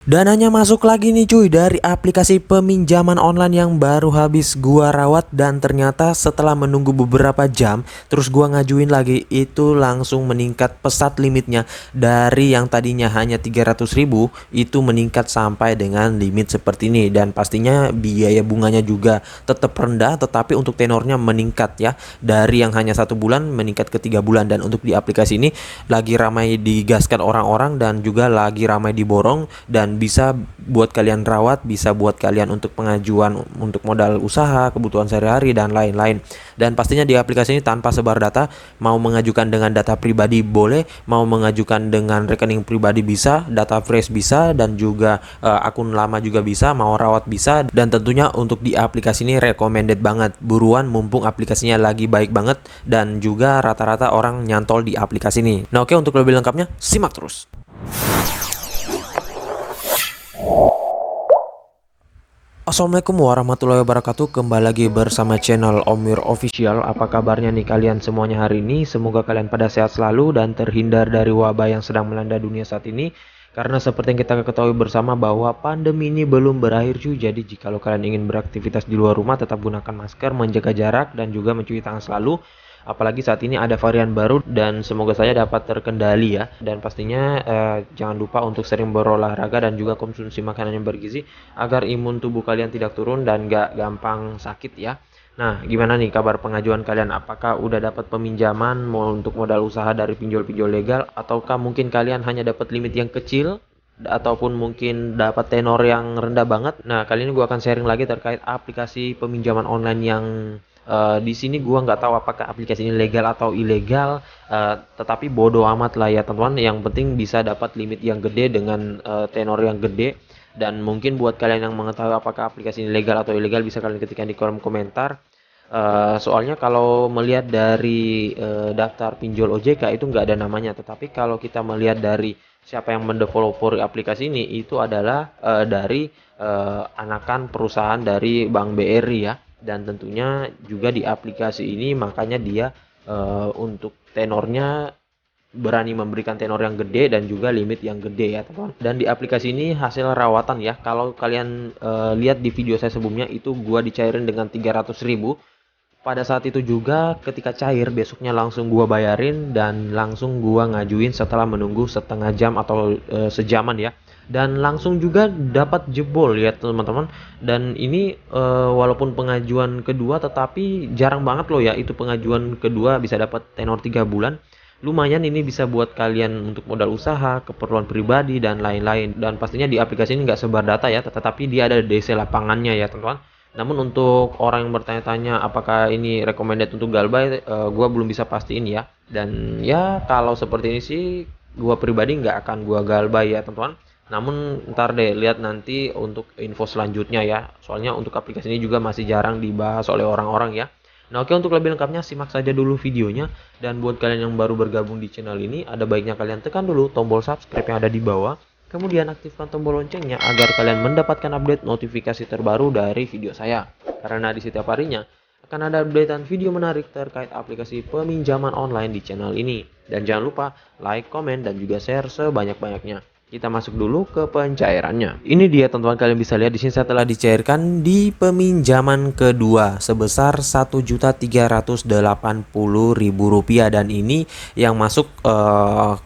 Dananya masuk lagi nih cuy dari aplikasi peminjaman online yang baru habis gua rawat, dan ternyata setelah menunggu beberapa jam terus gua ngajuin lagi itu langsung meningkat pesat limitnya. Dari yang tadinya hanya 300.000 itu meningkat sampai dengan limit seperti ini, dan pastinya biaya bunganya juga tetap rendah tetapi untuk tenornya meningkat ya, dari yang hanya 1 bulan meningkat ke 3 bulan. Dan untuk di aplikasi ini lagi ramai digaskan orang-orang dan juga lagi ramai diborong, dan bisa buat kalian rawat, bisa buat kalian untuk pengajuan untuk modal usaha, kebutuhan sehari-hari dan lain-lain. Dan pastinya di aplikasi ini tanpa sebar data, mau mengajukan dengan data pribadi boleh, mau mengajukan dengan rekening pribadi bisa, data fresh bisa, dan juga akun lama juga bisa, mau rawat bisa. Dan tentunya untuk di aplikasi ini recommended banget, buruan mumpung aplikasinya lagi baik banget dan juga rata-rata orang nyantol di aplikasi ini. Nah oke, untuk lebih lengkapnya simak terus. Assalamualaikum warahmatullahi wabarakatuh. Kembali lagi bersama channel Omir Official. Apa kabarnya nih kalian semuanya hari ini? Semoga kalian pada sehat selalu dan terhindar dari wabah yang sedang melanda dunia saat ini. Karena seperti yang kita ketahui bersama bahwa pandemi ini belum berakhir cuy. Jadi jikalau kalian ingin beraktivitas di luar rumah, tetap gunakan masker, menjaga jarak, dan juga mencuci tangan selalu. Apalagi saat ini ada varian baru, dan semoga saja dapat terkendali ya. Dan pastinya jangan lupa untuk sering berolahraga dan juga konsumsi makanan yang bergizi agar imun tubuh kalian tidak turun dan gak gampang sakit ya. Nah, gimana nih kabar pengajuan kalian? Apakah udah dapat peminjaman mau untuk modal usaha dari pinjol-pinjol legal, ataukah mungkin kalian hanya dapat limit yang kecil ataupun mungkin dapat tenor yang rendah banget? Nah, kali ini gue akan sharing lagi terkait aplikasi peminjaman online yang di sini gua nggak tahu apakah aplikasi ini legal atau ilegal, tetapi bodoh amat lah ya teman-teman. Yang penting bisa dapat limit yang gede dengan tenor yang gede. Dan mungkin buat kalian yang mengetahui apakah aplikasi ini legal atau ilegal, bisa kalian ketikkan di kolom komentar. Soalnya kalau melihat dari daftar pinjol OJK itu nggak ada namanya, tetapi kalau kita melihat dari siapa yang mendeveloper aplikasi ini, itu adalah dari anakan perusahaan dari Bank BRI ya. Dan tentunya juga di aplikasi ini makanya dia untuk tenornya berani memberikan tenor yang gede dan juga limit yang gede ya teman-teman. Dan di aplikasi ini hasil rawatan ya, kalau kalian lihat di video saya sebelumnya itu gua dicairin dengan 300.000. Pada saat itu juga ketika cair besoknya langsung gua bayarin dan langsung gua ngajuin setelah menunggu setengah jam atau sejaman ya. Dan langsung juga dapat jebol ya teman-teman. Dan ini walaupun pengajuan kedua, tetapi jarang banget loh ya itu pengajuan kedua bisa dapat tenor 3 bulan. Lumayan, ini bisa buat kalian untuk modal usaha, keperluan pribadi dan lain-lain. Dan pastinya di aplikasi ini nggak sebar data ya, tetapi dia ada DC lapangannya ya teman-teman. Namun untuk orang yang bertanya-tanya apakah ini recommended untuk galbay, gua belum bisa pastiin ya. Dan ya kalau seperti ini sih gua pribadi nggak akan gua galbay ya teman-teman. Namun ntar deh lihat nanti untuk info selanjutnya ya. Soalnya untuk aplikasi ini juga masih jarang dibahas oleh orang-orang ya. Nah oke, untuk lebih lengkapnya simak saja dulu videonya. Dan buat kalian yang baru bergabung di channel ini, ada baiknya kalian tekan dulu tombol subscribe yang ada di bawah. Kemudian aktifkan tombol loncengnya agar kalian mendapatkan update notifikasi terbaru dari video saya. Karena di setiap harinya akan ada updatean video menarik terkait aplikasi peminjaman online di channel ini. Dan jangan lupa like, komen, dan juga share sebanyak-banyaknya. Kita masuk dulu ke pencairannya. Ini dia teman-teman, kalian bisa lihat di sini saya telah dicairkan di peminjaman kedua sebesar Rp1.380.000, dan ini yang masuk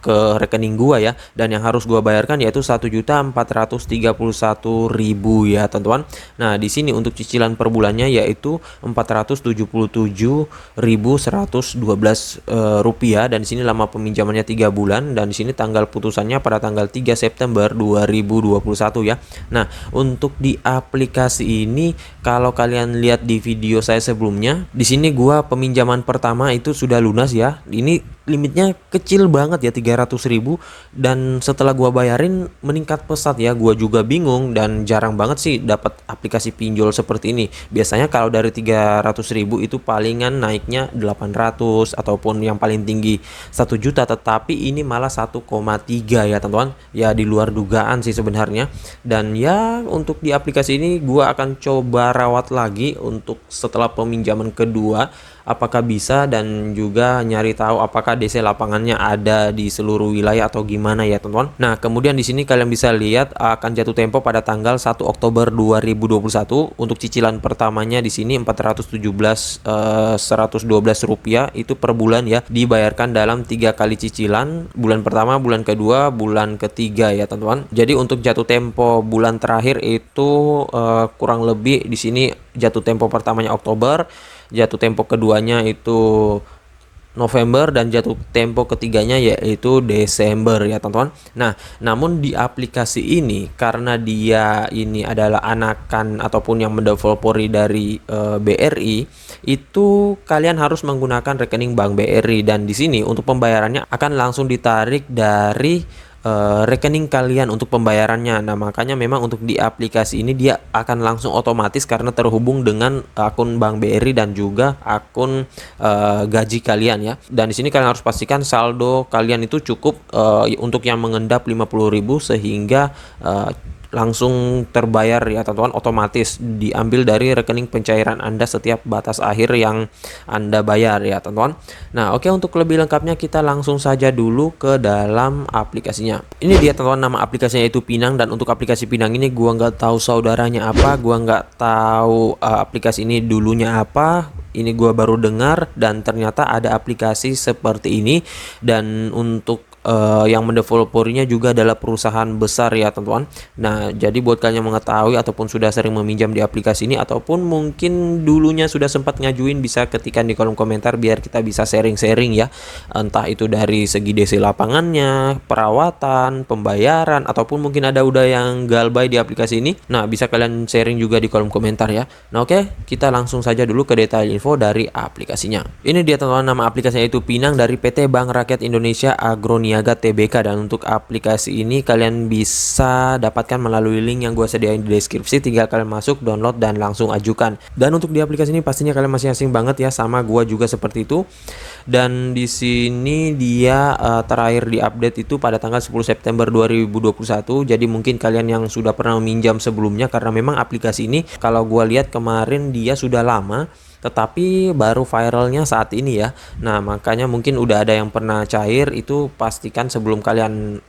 ke rekening gua ya, dan yang harus gua bayarkan yaitu Rp1.431.000 ya teman-teman. Nah, di sini untuk cicilan per bulannya yaitu Rp477.112 dan di sini lama peminjamannya 3 bulan, dan di sini tanggal putusannya pada tanggal 3 September 2021 ya. Nah, untuk di aplikasi ini kalau kalian lihat di video saya sebelumnya, di sini gua peminjaman pertama itu sudah lunas ya. Ini limitnya kecil banget ya, 300.000, dan setelah gua bayarin meningkat pesat ya. Gua juga bingung dan jarang banget sih dapat aplikasi pinjol seperti ini. Biasanya kalau dari 300.000 itu palingan naiknya 800 ataupun yang paling tinggi 1 juta, tetapi ini malah 1,3 ya teman-teman. Ya di luar dugaan sih sebenarnya. Dan ya untuk di aplikasi ini gua akan coba rawat lagi untuk setelah peminjaman kedua apakah bisa, dan juga nyari tahu apakah DC lapangannya ada di seluruh wilayah atau gimana ya teman-teman. Nah, kemudian di sini kalian bisa lihat akan jatuh tempo pada tanggal 1 Oktober 2021. Untuk cicilan pertamanya di sini 112 rupiah itu per bulan ya, dibayarkan dalam 3 kali cicilan, bulan pertama, bulan kedua, bulan ketiga ya teman-teman. Jadi untuk jatuh tempo bulan terakhir itu kurang lebih di sini jatuh tempo pertamanya Oktober, jatuh tempo keduanya itu November, dan jatuh tempo ketiganya yaitu Desember ya teman-teman. Nah, namun di aplikasi ini karena dia ini adalah anakan ataupun yang mendeveloperi dari BRI, itu kalian harus menggunakan rekening Bank BRI, dan di sini untuk pembayarannya akan langsung ditarik dari rekening kalian untuk pembayarannya. Nah, makanya memang untuk di aplikasi ini dia akan langsung otomatis karena terhubung dengan akun Bank BRI dan juga akun gaji kalian ya. Dan di sini kalian harus pastikan saldo kalian itu cukup untuk yang mengendap 50.000 sehingga langsung terbayar ya teman-teman, otomatis diambil dari rekening pencairan Anda setiap batas akhir yang Anda bayar ya teman-teman. Nah, oke, untuk lebih lengkapnya kita langsung saja dulu ke dalam aplikasinya. Ini dia teman-teman, nama aplikasinya itu Pinang, dan untuk aplikasi Pinang ini gua nggak tahu saudaranya apa, gua nggak tahu aplikasi ini dulunya apa. Ini gua baru dengar dan ternyata ada aplikasi seperti ini, dan untuk yang mendeveloperinya juga adalah perusahaan besar ya teman-teman. Nah, jadi buat kalian yang mengetahui ataupun sudah sering meminjam di aplikasi ini, ataupun mungkin dulunya sudah sempat ngajuin, bisa ketikkan di kolom komentar biar kita bisa sharing-sharing ya, entah itu dari segi DC lapangannya, perawatan, pembayaran, ataupun mungkin ada udah yang galbay di aplikasi ini. Nah, bisa kalian sharing juga di kolom komentar ya. Nah, oke, kita langsung saja dulu ke detail info dari aplikasinya. Ini dia teman-teman, nama aplikasinya itu Pinang dari PT Bank Rakyat Indonesia Agroniaga TBK, dan untuk aplikasi ini kalian bisa dapatkan melalui link yang gue sediain di deskripsi. Tinggal kalian masuk, download, dan langsung ajukan. Dan untuk di aplikasi ini pastinya kalian masih asing banget ya, sama gue juga seperti itu. Dan di sini dia terakhir diupdate itu pada tanggal 10 September 2021. Jadi mungkin kalian yang sudah pernah meminjam sebelumnya, karena memang aplikasi ini kalau gue lihat kemarin dia sudah lama, tetapi baru viralnya saat ini ya. Nah, makanya mungkin udah ada yang pernah cair, itu pastikan sebelum kalian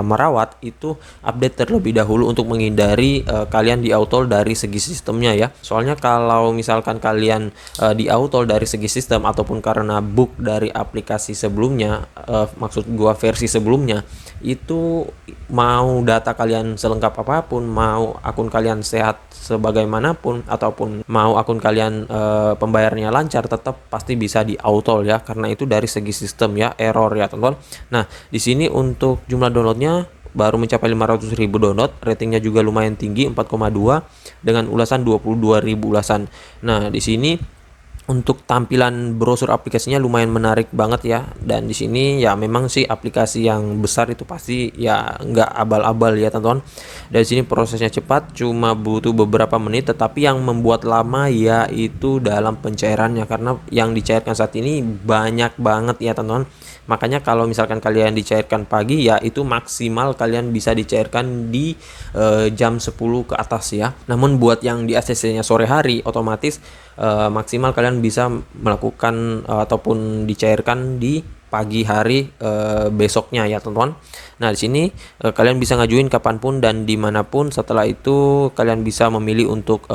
merawat itu update terlebih dahulu untuk menghindari kalian di autol dari segi sistemnya ya. Soalnya kalau misalkan kalian di autol dari segi sistem ataupun karena bug dari aplikasi sebelumnya, maksud gua versi sebelumnya, itu mau data kalian selengkap apapun, mau akun kalian sehat sebagaimanapun, ataupun mau akun kalian pembayarannya lancar, tetap pasti bisa di autol ya, karena itu dari segi sistem ya, error ya teman-teman. Nah, di sini untuk jumlah downloadnya baru mencapai 500.000 download, ratingnya juga lumayan tinggi 4,2 dengan ulasan 22.000 ulasan. Nah, di sini untuk tampilan brosur aplikasinya lumayan menarik banget ya, dan di sini ya memang sih aplikasi yang besar itu pasti ya nggak abal-abal ya teman-teman. Dari sini prosesnya cepat, cuma butuh beberapa menit, tetapi yang membuat lama yaitu dalam pencairannya, karena yang dicairkan saat ini banyak banget ya teman-teman. Makanya kalau misalkan kalian dicairkan pagi ya itu maksimal kalian bisa dicairkan di jam 10 ke atas ya. Namun buat yang di ACC-nya sore hari, otomatis maksimal kalian bisa melakukan ataupun dicairkan di pagi hari besoknya ya teman-teman. Nah, di sini kalian bisa ngajuin kapanpun dan dimanapun. Setelah itu kalian bisa memilih untuk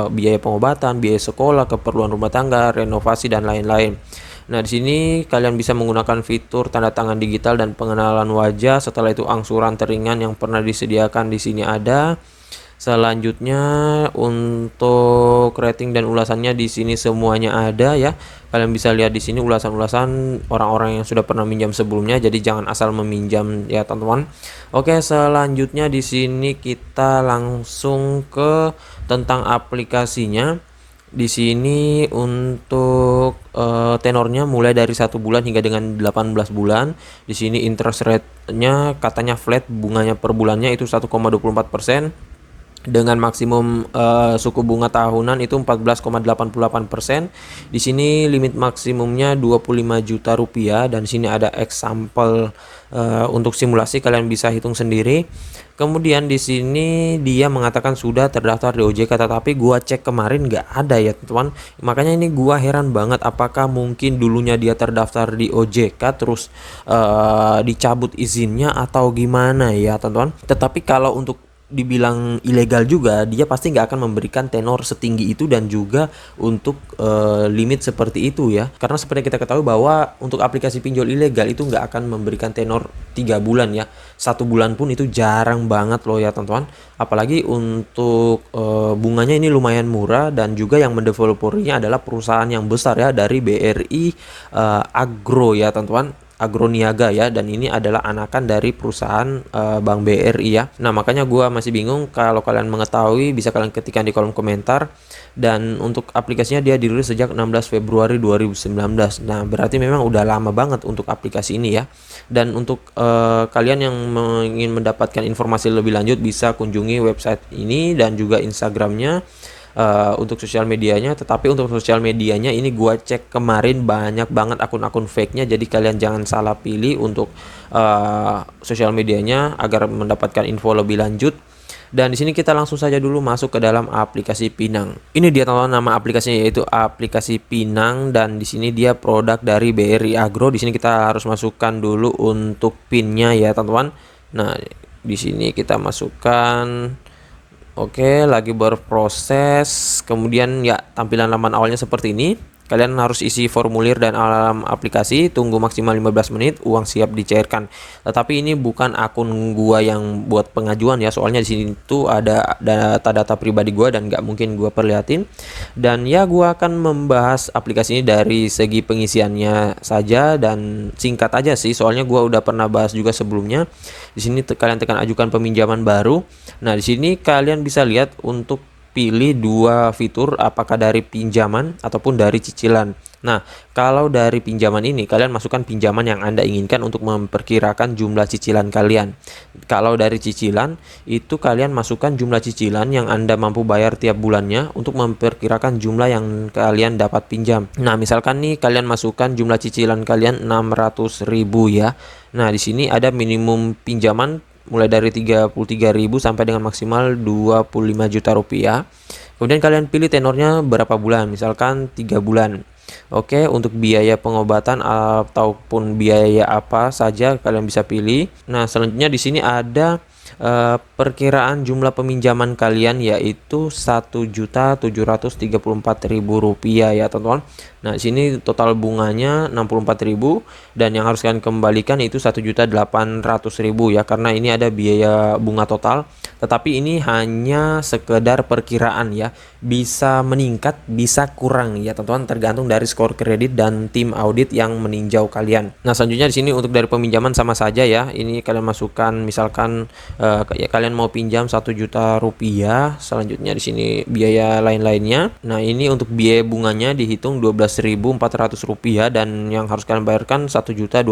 biaya pengobatan, biaya sekolah, keperluan rumah tangga, renovasi, dan lain-lain. Nah, di sini kalian bisa menggunakan fitur tanda tangan digital dan pengenalan wajah. Setelah itu angsuran teringan yang pernah disediakan di sini ada. Selanjutnya untuk rating dan ulasannya di sini semuanya ada ya. Kalian bisa lihat di sini ulasan-ulasan orang-orang yang sudah pernah minjam sebelumnya. Jadi jangan asal meminjam ya teman-teman. Oke, selanjutnya di sini kita langsung ke tentang aplikasinya. Di sini untuk tenornya mulai dari 1 bulan hingga dengan 18 bulan. Di sini interest rate-nya katanya flat, bunganya per bulannya itu 1,24%. Dengan maksimum suku bunga tahunan itu 14,88%. Di sini limit maksimumnya 25 juta rupiah, dan di sini ada example untuk simulasi, kalian bisa hitung sendiri. Kemudian di sini dia mengatakan sudah terdaftar di OJK, tetapi gua cek kemarin nggak ada ya teman-teman. Makanya ini gua heran banget, apakah mungkin dulunya dia terdaftar di OJK terus dicabut izinnya atau gimana ya teman-teman. Tetapi kalau untuk dibilang ilegal juga, dia pasti nggak akan memberikan tenor setinggi itu dan juga untuk limit seperti itu ya. Karena seperti kita ketahui bahwa untuk aplikasi pinjol ilegal itu nggak akan memberikan tenor 3 bulan ya. 1 bulan pun itu jarang banget loh ya teman-teman. Apalagi untuk bunganya ini lumayan murah, dan juga yang mendeveloperinya adalah perusahaan yang besar ya dari BRI Agro ya teman-teman. Agroniaga ya, dan ini adalah anakan dari perusahaan Bank BRI ya. Nah, makanya gua masih bingung. Kalau kalian mengetahui bisa kalian ketikkan di kolom komentar. Dan untuk aplikasinya dia dirilis sejak 16 Februari 2019. Nah, berarti memang udah lama banget untuk aplikasi ini ya. Dan untuk kalian yang ingin mendapatkan informasi lebih lanjut bisa kunjungi website ini dan juga Instagramnya. Untuk sosial medianya, tetapi untuk sosial medianya ini gua cek kemarin banyak banget akun-akun fake-nya, jadi kalian jangan salah pilih untuk sosial medianya agar mendapatkan info lebih lanjut. Dan di sini kita langsung saja dulu masuk ke dalam aplikasi Pinang. Ini dia teman-teman, nama aplikasinya yaitu aplikasi Pinang, dan di sini dia produk dari BRI Agro. Di sini kita harus masukkan dulu untuk PIN-nya ya teman-teman. Nah, di sini kita masukkan. Oke, lagi berproses. Kemudian ya, tampilan laman awalnya seperti ini. Kalian harus isi formulir dan alam aplikasi, tunggu maksimal 15 menit, uang siap dicairkan. Tetapi ini bukan akun gua yang buat pengajuan ya, soalnya di sini tuh ada data-data pribadi gua dan nggak mungkin gua perlihatin. Dan ya, gua akan membahas aplikasi ini dari segi pengisiannya saja dan singkat aja sih, soalnya gua udah pernah bahas juga sebelumnya. Di sini kalian tekan ajukan peminjaman baru. Nah, di sini kalian bisa lihat untuk pilih dua fitur, apakah dari pinjaman ataupun dari cicilan. Nah, kalau dari pinjaman ini kalian masukkan pinjaman yang Anda inginkan untuk memperkirakan jumlah cicilan kalian. Kalau dari cicilan itu kalian masukkan jumlah cicilan yang Anda mampu bayar tiap bulannya untuk memperkirakan jumlah yang kalian dapat pinjam. Nah, misalkan nih kalian masukkan jumlah cicilan kalian 600.000 ya. Nah, di sini ada minimum pinjaman mulai dari 33.000 sampai dengan maksimal 25 juta rupiah. Kemudian kalian pilih tenornya berapa bulan, misalkan 3 bulan. Oke, untuk biaya pengobatan ataupun biaya apa saja kalian bisa pilih. Nah, selanjutnya di sini ada perkiraan jumlah peminjaman kalian yaitu Rp1.734.000 ya teman-teman. Nah, di sini total bunganya 64.000 dan yang harus kalian kembalikan itu 1.800.000 ya, karena ini ada biaya bunga total. Tetapi ini hanya sekedar perkiraan ya, bisa meningkat bisa kurang ya teman-teman, tergantung dari skor kredit dan tim audit yang meninjau kalian. Nah, selanjutnya di sini untuk dari peminjaman sama saja ya. Ini kalian masukkan misalkan ya, kalian mau pinjam 1 juta rupiah. Selanjutnya di sini biaya lain-lainnya. Nah, ini untuk biaya bunganya dihitung Rp12.400 dan yang harus kalian bayarkan 1.012.000.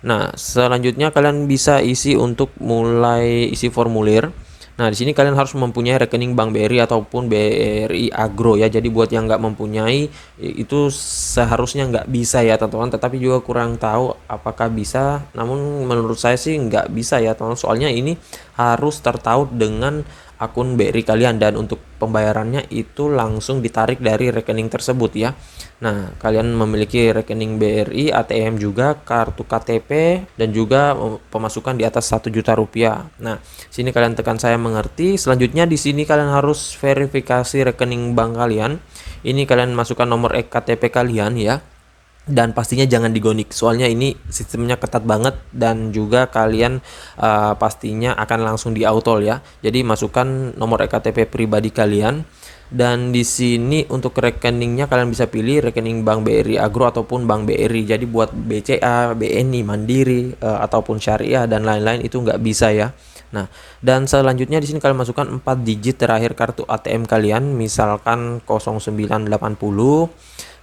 Nah, selanjutnya kalian bisa isi untuk mulai isi formulir. Nah, di sini kalian harus mempunyai rekening Bank BRI ataupun BRI Agro ya. Jadi buat yang nggak mempunyai itu seharusnya nggak bisa ya teman-teman. Tetapi juga kurang tahu apakah bisa. Namun menurut saya sih nggak bisa ya teman-teman. Soalnya ini harus tertaut dengan akun BRI kalian, dan untuk pembayarannya itu langsung ditarik dari rekening tersebut ya. Nah, kalian memiliki rekening BRI, ATM juga, kartu KTP, dan juga pemasukan di atas 1 juta rupiah. Nah, sini kalian tekan saya mengerti. Selanjutnya di sini kalian harus verifikasi rekening bank kalian. Ini kalian masukkan nomor KTP kalian ya. Dan pastinya jangan digonik, soalnya ini sistemnya ketat banget, dan juga kalian pastinya akan langsung di auto ya. Jadi masukkan nomor ektp pribadi kalian, dan di sini untuk rekeningnya kalian bisa pilih rekening Bank BRI Agro ataupun Bank BRI. Jadi buat BCA, BNI, Mandiri ataupun Syariah dan lain-lain itu nggak bisa ya. Nah, dan selanjutnya di sini kalian masukkan 4 digit terakhir kartu ATM kalian, misalkan 0980.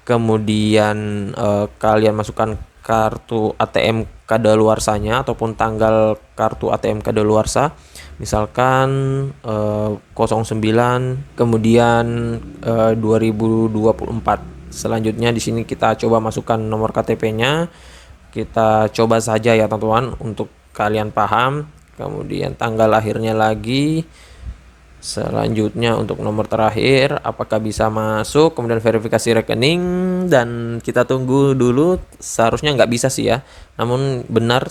Kemudian kalian masukkan kartu ATM kadaluarsanya ataupun tanggal kartu ATM kadaluarsa, misalkan 09 kemudian 2024. Selanjutnya di sini kita coba masukkan nomor KTP-nya. Kita coba saja ya teman-teman untuk kalian paham. kemudian tanggal lahirnya lagi. Selanjutnya untuk nomor terakhir apakah bisa masuk, kemudian verifikasi rekening, dan kita tunggu dulu. Seharusnya nggak bisa sih ya, namun benar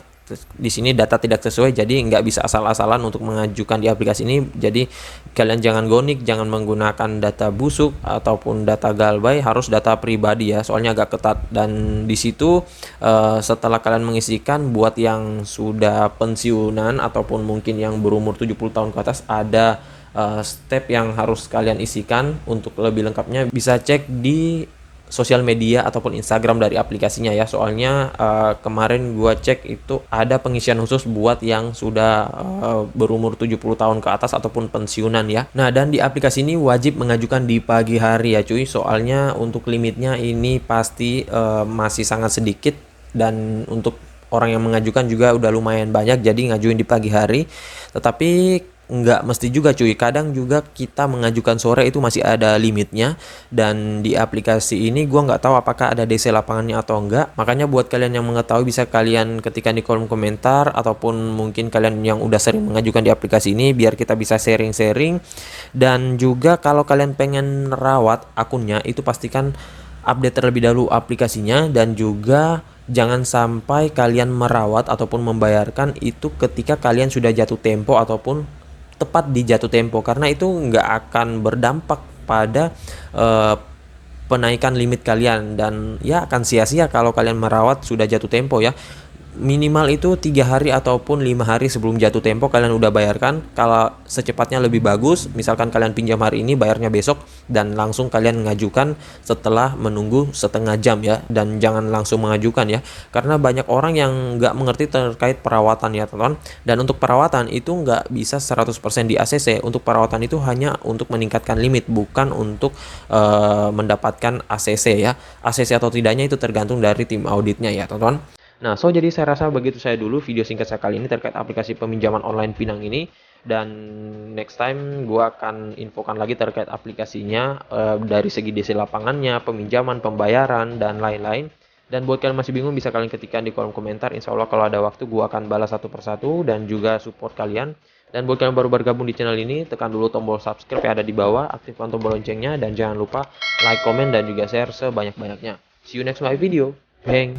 di sini data tidak sesuai, jadi nggak bisa asal-asalan untuk mengajukan di aplikasi ini. Jadi kalian jangan gonik, jangan menggunakan data busuk ataupun data galbay, harus data pribadi ya, soalnya agak ketat. Dan di situ setelah kalian mengisikan, buat yang sudah pensiunan ataupun mungkin yang berumur 70 tahun ke atas, ada step yang harus kalian isikan. Untuk lebih lengkapnya bisa cek di sosial media ataupun Instagram dari aplikasinya ya, soalnya kemarin gua cek itu ada pengisian khusus buat yang sudah berumur 70 tahun ke atas ataupun pensiunan ya. Nah, dan di aplikasi ini wajib mengajukan di pagi hari ya cuy, soalnya untuk limitnya ini pasti masih sangat sedikit, dan untuk orang yang mengajukan juga udah lumayan banyak, jadi ngajuin di pagi hari. Tetapi nggak mesti juga cuy, kadang juga kita mengajukan sore itu masih ada limitnya. Dan di aplikasi ini gua nggak tahu apakah ada DC lapangannya atau enggak, makanya buat kalian yang mengetahui bisa kalian ketikkan di kolom komentar, ataupun mungkin kalian yang udah sering mengajukan di aplikasi ini, biar kita bisa sharing-sharing. Dan juga kalau kalian pengen rawat akunnya, itu pastikan update terlebih dahulu aplikasinya. Dan juga jangan sampai kalian merawat ataupun membayarkan itu ketika kalian sudah jatuh tempo ataupun tepat di jatuh tempo, karena itu nggak akan berdampak pada penaikan limit kalian, dan ya akan sia-sia kalau kalian merawat sudah jatuh tempo ya. Minimal itu 3 hari ataupun 5 hari sebelum jatuh tempo kalian udah bayarkan. Kalau secepatnya lebih bagus, misalkan kalian pinjam hari ini bayarnya besok, dan langsung kalian mengajukan setelah menunggu setengah jam ya, dan jangan langsung mengajukan ya, karena banyak orang yang nggak mengerti terkait perawatan ya teman-teman. Dan untuk perawatan itu nggak bisa 100% di ACC. Untuk perawatan itu hanya untuk meningkatkan limit, bukan untuk mendapatkan ACC ya. ACC atau tidaknya itu tergantung dari tim auditnya ya teman-teman. Nah, jadi saya rasa begitu saya dulu video singkat saya kali ini terkait aplikasi peminjaman online Pinang ini. Dan next time gua akan infokan lagi terkait aplikasinya, dari segi DC lapangannya, peminjaman, pembayaran, dan lain-lain. Dan buat kalian masih bingung, bisa kalian ketikkan di kolom komentar. Insya Allah kalau ada waktu gua akan balas satu persatu dan juga support kalian. Dan buat kalian baru bergabung di channel ini, tekan dulu tombol subscribe yang ada di bawah, aktifkan tombol loncengnya, dan jangan lupa like, komen, dan juga share sebanyak-banyaknya. See you next my video. Bang.